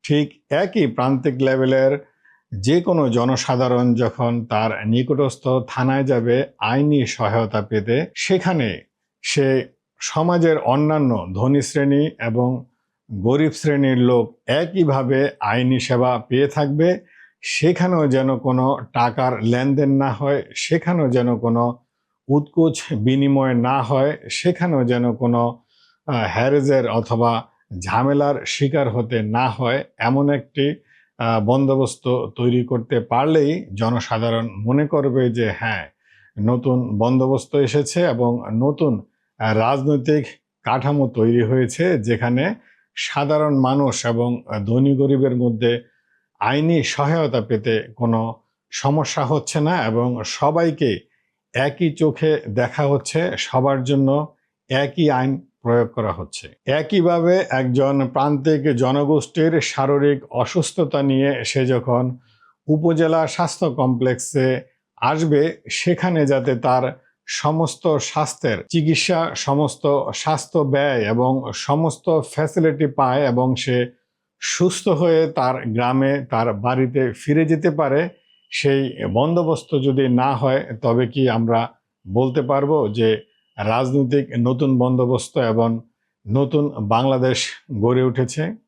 ঠিক একই প্রান্তিক লেভেলের যে কোনো জনসাধারণ যখন তার নিকটস্থ থানায় যাবে আইনি সহায়তা পেতে, সেখানে সে সমাজের অন্যান্য ধনী শ্রেণী এবং গরিব শ্রেণীর লোক একইভাবে আইনি সেবা পেয়ে থাকবে। সেখানেও যেন কোনো টাকার লেনদেন না হয়, সেখানেও যেন কোনো উৎকোচ বিনিময় না হয়, সেখানেও যেন কোনো হ্যারেজের অথবা ঝামেলার শিকার হতে না হয়, এমন একটি বন্দোবস্ত তৈরি করতে পারলেই জনসাধারণ মনে করবে যে হ্যাঁ, নতুন বন্দোবস্ত এসেছে এবং নতুন রাজনৈতিক কাঠামো তৈরি হয়েছে, যেখানে সাধারণ মানুষ এবং ধনী গরিবের মধ্যে আইনি সহায়তা পেতে কোনো সমস্যা হচ্ছে না এবং সবাইকে একই চোখে দেখা হচ্ছে, সবার জন্য একই আইন প্রয়োগ করা হচ্ছে। একইভাবে একজন প্রান্তিক জনগোষ্ঠীর শারীরিক অসুস্থতা নিয়ে সে যখন উপজেলা স্বাস্থ্য কমপ্লেক্সে আসবে, সেখানে যাতে তার সমস্ত স্বাস্থ্যের চিকিৎসা, সমস্ত স্বাস্থ্য ব্যয় এবং সমস্ত ফ্যাসিলিটি পায় এবং সে সুস্থ হয়ে তার গ্রামে তার বাড়িতে ফিরে যেতে পারে, সেই বন্দোবস্ত যদি না হয় তবে কি আমরা বলতে পারবো যে রাজনৈতিক নতুন বন্দোবস্ত এবং নতুন বাংলাদেশ গড়ে উঠেছে?